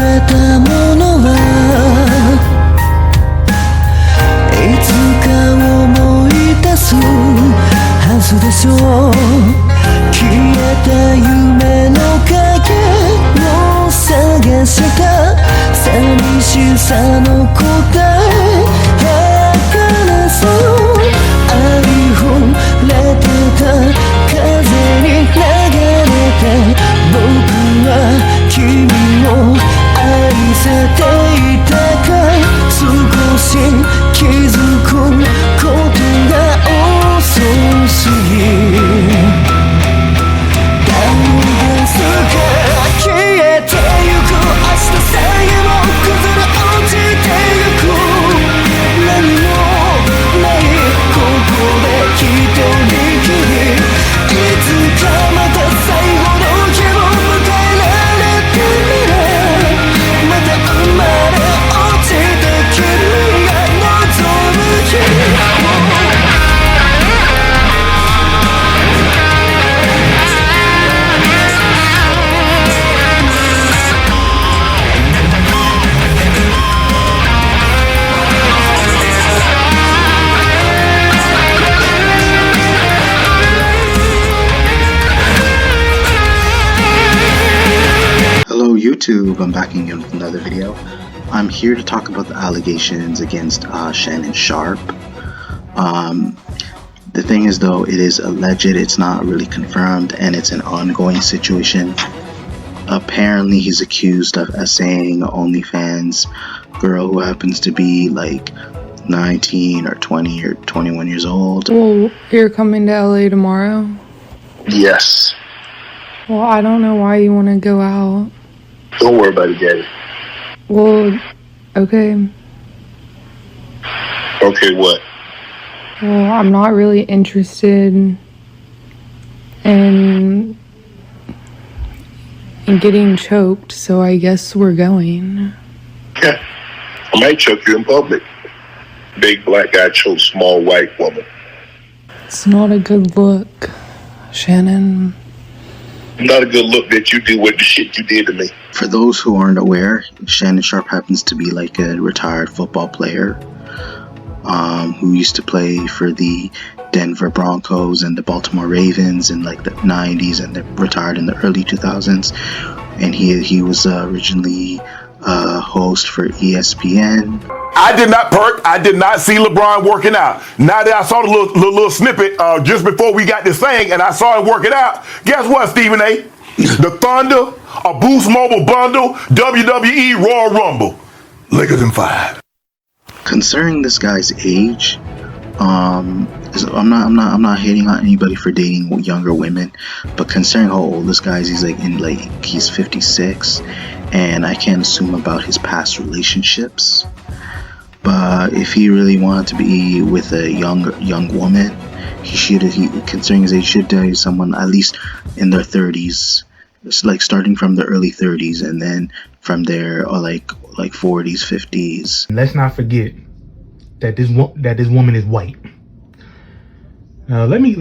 れたものはいつか思い出すはずでしょう。消えた夢の影を探した寂しさの答え儚さを愛触れてた風に流れて僕は君を愛せていたか少し気づくことが遅すぎだんだん消えてゆく明日さえも崩れ落ちてゆく何もないここで一人きりいつかまた最後の日を迎えられてみれまた生まれ落ちた君が望む日Hello YouTube, I'm back again with another video. I'm here to talk about the allegations against Shannon Sharpe. The thing is though, it is alleged, it's not really confirmed, and it's an ongoing situation. Apparently he's accused of essaying an OnlyFans girl who happens to be like 19 or 20 or 21 years old. Well, you're coming to LA tomorrow? Yes. Well, I don't know why you want to go out. Don't worry about it, Gabbi. Well, okay. Okay, what? Well, I'm not really interested in getting choked, so I guess we're going. Yeah. I might choke you in public. Big black guy chokes small white woman. It's not a good look, Shannon. Not a good look that you do with the shit you did to me. For those who aren't aware, Shannon Sharpe happens to be like a retired football player who used to play for the Denver Broncos and the Baltimore Ravens in like the 90s and then retired in the early 2000s. And he was originally a host for ESPN. I did not perk. I did not see LeBron working out. Now that I saw the little snippet just before we got this thing and I saw him working out, guess what, Stephen A? The Thunder, a Boost Mobile bundle, WWE Royal Rumble. Lakers in 5. Concerning this guy's age, I'm not hating on anybody for dating younger women, but considering how old this guy is, he's 56, and I can't assume about his past relationships. But if he really wanted to be with a young woman, considering his age, should date someone at least in their 30s. It's like starting from the early 30s and then from there, or like 40s, 50s. Let's not forget that this woman is white. Now let me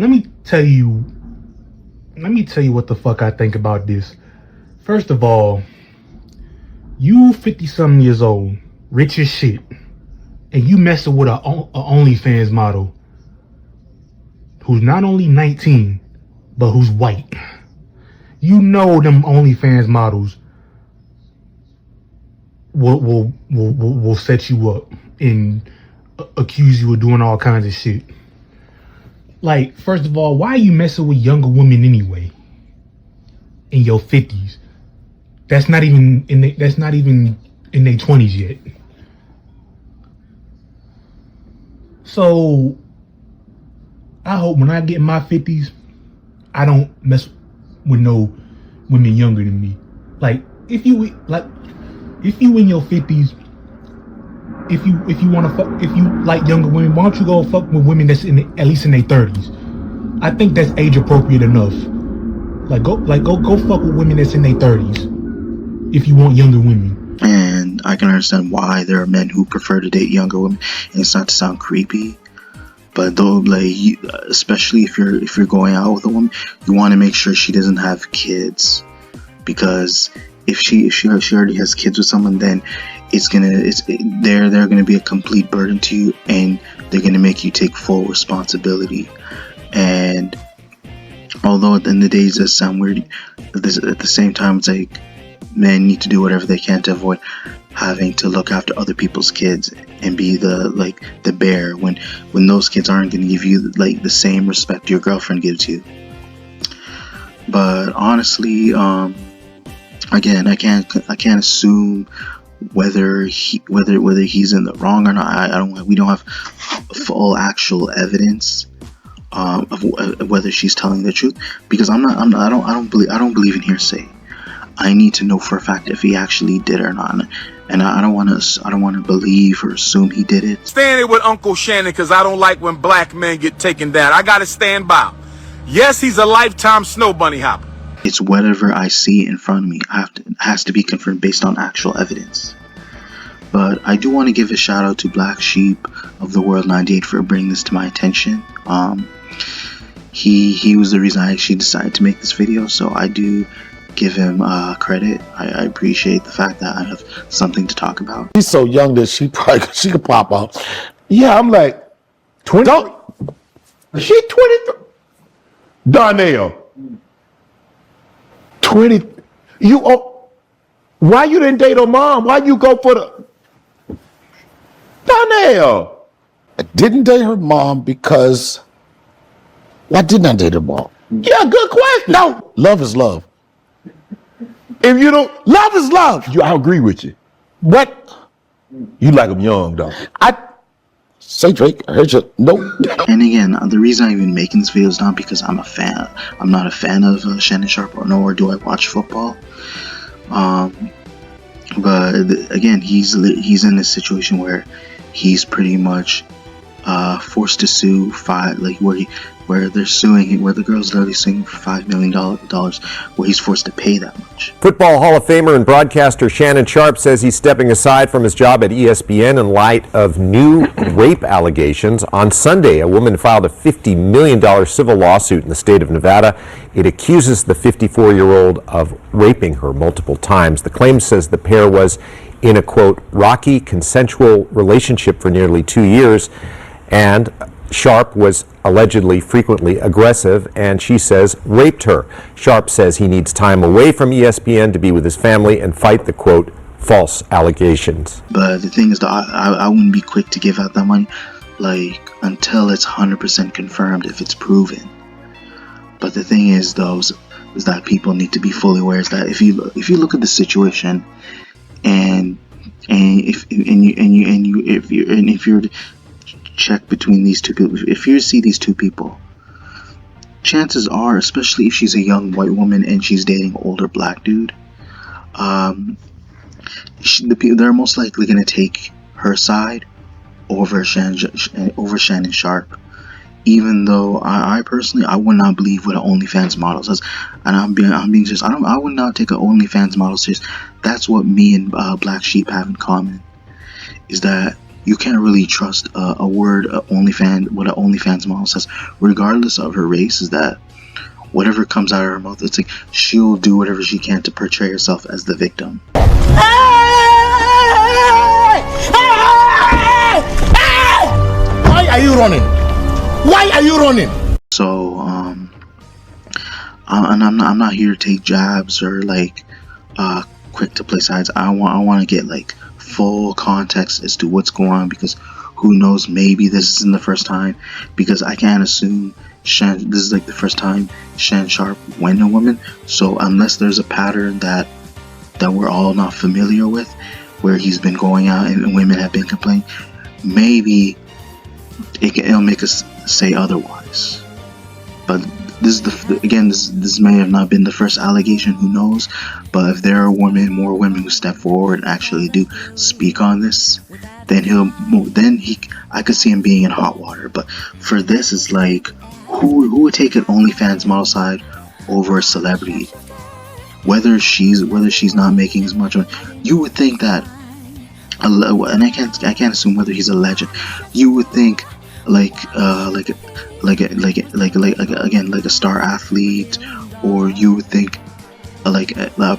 tell you what the fuck I think about this. First of all, you 50-something years old, rich as shit, and you messing with a OnlyFans model who's not only 19 but who's white. You know them OnlyFans models will set you up and accuse you of doing all kinds of shit. Like, first of all, why are you messing with younger women anyway? In your 50s, that's not even in their 20s yet. So I hope when I get in my 50s, I don't mess with no women younger than me. Like, if you in your 50s, if you like younger women, why don't you go fuck with women that's at least in their 30s? I think that's age appropriate enough. Go fuck with women that's in their 30s if you want younger women. And I can understand why there are men who prefer to date younger women, and it's not to sound creepy, but though, especially if you're going out with a woman, you want to make sure she doesn't have kids, because if she already has kids with someone, then they're gonna be a complete burden to you, and they're gonna make you take full responsibility. And although at the end of the day it does sound weird, at the same time it's like men need to do whatever they can to avoid having to look after other people's kids and be the bear when those kids aren't going to give you like the same respect your girlfriend gives you. But honestly, again, I can't assume whether he's in the wrong or not. We don't have full actual evidence of whether she's telling the truth, because I don't believe in hearsay. I need to know for a fact if he actually did or not, and I don't want to believe or assume he did it. Standing with Uncle Shannon because I don't like when black men get taken down. I gotta stand by him. Yes, he's a lifetime snow bunny hopper. It's whatever I see in front of me. It has to be confirmed based on actual evidence. But I do want to give a shout out to Black Sheep of the World 98 for bringing this to my attention. He was the reason I actually decided to make this video, so I do give him credit. I appreciate the fact that I have something to talk about. She's so young that she could pop out. Yeah, I'm like 20. She 23. Darnell. 20. Why you didn't date her mom? Why you go for the Darnell? I didn't date her mom because why didn't I date her mom? Yeah, good question. No, love is love. If you don't, Love is love. I agree with you. What? You like them young, though. I say Drake. I heard you. No. And again, the reason I'm even making this video is not because I'm a fan. I'm not a fan of Shannon Sharpe, or nor do I watch football. But again, he's in a situation where he's pretty much forced to sue where they're suing him, where the girl's literally suing for $5 million, where he's forced to pay that much. Football Hall of Famer and broadcaster Shannon Sharpe says he's stepping aside from his job at ESPN in light of new rape allegations. On Sunday, a woman filed a $50 million civil lawsuit in the state of Nevada. It accuses the 54-year-old of raping her multiple times. The claim says the pair was in a, quote, rocky consensual relationship for nearly 2 years, and Sharpe was allegedly frequently aggressive, and she says raped her. Sharpe says he needs time away from ESPN to be with his family and fight the, quote, false allegations. But the thing is that I wouldn't be quick to give out that money, until it's 100% confirmed, if it's proven. But the thing is, though, is that people need to be fully aware is that if you look at the situation, and if you're to check between these two people, if you see these two people, chances are, especially if she's a young white woman and she's dating an older black dude, they're most likely going to take her side over Shannon Sharpe. Even though I personally, I would not believe what an OnlyFans model says, and I'm being serious. I would not take an OnlyFans model serious. That's what me and Black Sheep have in common, is that you can't really trust a word what an OnlyFans model says, regardless of her race. Is that whatever comes out of her mouth, it's like she'll do whatever she can to portray herself as the victim. Why are you running? Why are you running? So and I'm not here to take jabs or quick to play sides. I want to get full context as to what's going on, because who knows, maybe this isn't the first time, because I can't assume this is the first time Shannon Sharpe went a woman. So unless there's a pattern that we're all not familiar with, where he's been going out and women have been complaining, maybe it'll make us say otherwise. But this may have not been the first allegation, who knows. But if there are more women who step forward and actually do speak on this, then I could see him being in hot water. But for this, it's who would take an OnlyFans model side over a celebrity? Whether she's not making as much money, you would think that, and I can't assume whether he's a legend. You would think like a star athlete, or you would think a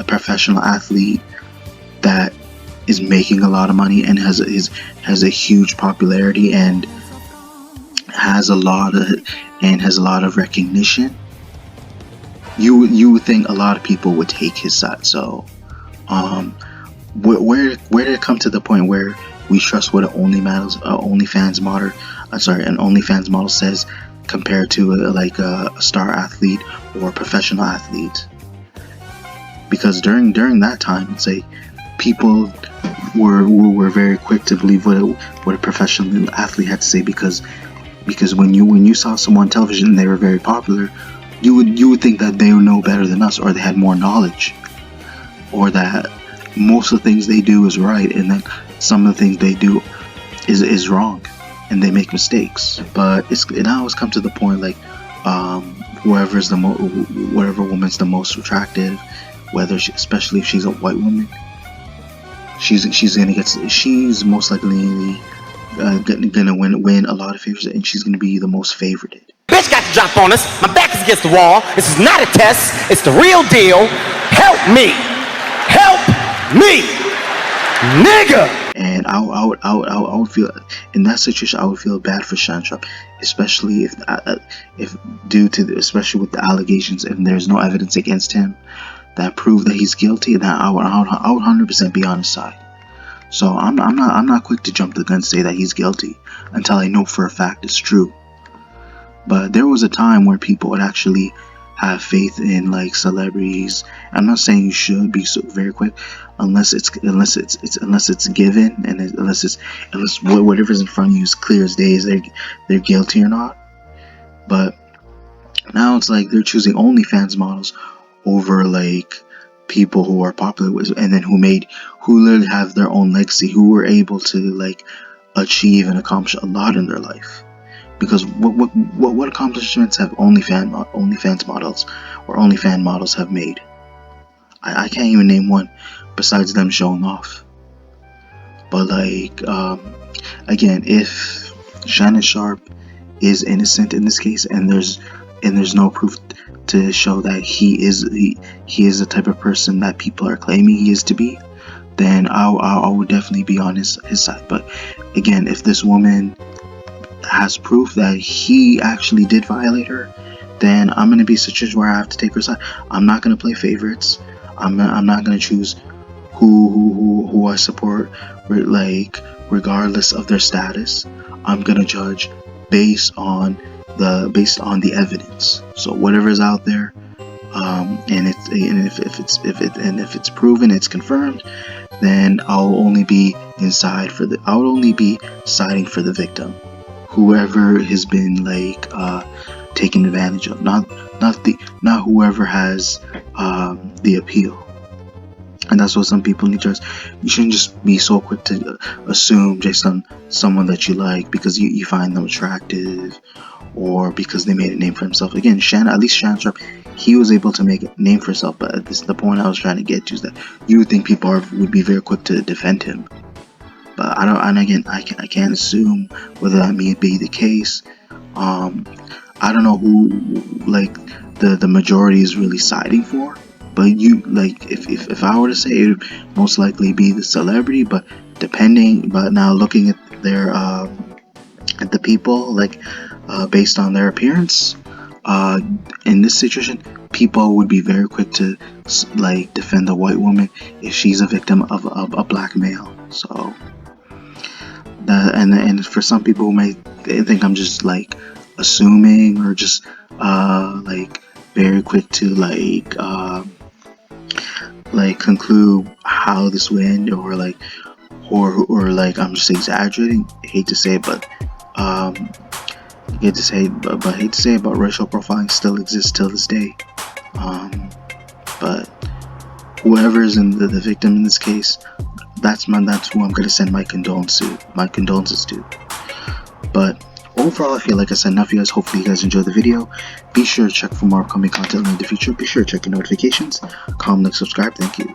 professional athlete that is making a lot of money and has a huge popularity and has a lot of recognition, you would think a lot of people would take his side. So where did it come to the point where we trust what an OnlyFans model says compared to a star athlete or a professional athlete? Because during that time, it's like people were very quick to believe what a professional athlete had to say, because when you saw someone on television and they were very popular, you would think that they would know better than us, or they had more knowledge, or that most of the things they do is right, and then some of the things they do is wrong, and they make mistakes. But it now has come to the point like whatever woman's the most attractive, especially if she's a white woman, she's most likely gonna win a lot of favors, and she's gonna be the most favorited. Bitch got to drop on us. My back is against the wall. This is not a test. It's the real deal. Help me. Help me, nigga. And I would feel in that situation. I would feel bad for Shannon Sharpe, especially if especially with the allegations, and there's no evidence against him that prove that he's guilty. That I would 100% be on his side. So I'm not quick to jump the gun and say that he's guilty until I know for a fact it's true. But there was a time where people would actually have faith in like celebrities. I'm not saying you should be so very quick, unless it's given, and unless whatever's in front of you is clear as day, is they're guilty or not. But now it's like they're choosing OnlyFans models over like people who are popular with, and then who literally have their own legacy, who were able to like achieve and accomplish a lot in their life. Because what accomplishments have OnlyFans models or OnlyFans models have made? I can't even name one besides them showing off. But like again, if Shannon Sharpe is innocent in this case, and there's no proof to show that he is the type of person that people are claiming he is to be, then I would definitely be on his side. But again, if this woman has proof that he actually did violate her, then I'm gonna be in a situation where I have to take her side. I'm not gonna play favorites. I'm not gonna choose who I support, like regardless of their status. I'm gonna judge based on the evidence. So whatever's out there, and if it's proven, it's confirmed, then I'll only be siding for the victim, whoever has been like taken advantage of, not whoever has the appeal. And that's what some people need to. You shouldn't just be so quick to assume just on someone that you like because you find them attractive, or because they made a name for themselves. Again, at least Shannon Sharpe, he was able to make a name for himself. But the point I was trying to get to is that you would think people would be very quick to defend him. But I can't assume whether that may be the case. I don't know who like the majority is really siding for. But if I were to say, it would most likely be the celebrity. But now looking at their at the people, like based on their appearance, in this situation, people would be very quick to like defend the white woman if she's a victim of a black male. So and for some people who may think I'm just like assuming, or just like very quick to like conclude how this went, or like I'm just exaggerating. I hate to say it, but hate to say about racial profiling still exists till this day. But whoever's in the victim in this case, that's who I'm gonna send my condolences to. But overall, I feel like I said enough, you guys. Hopefully you guys enjoyed the video. Be sure to check for more upcoming content in the future. Be sure to check your notifications. Comment, like, subscribe. Thank you.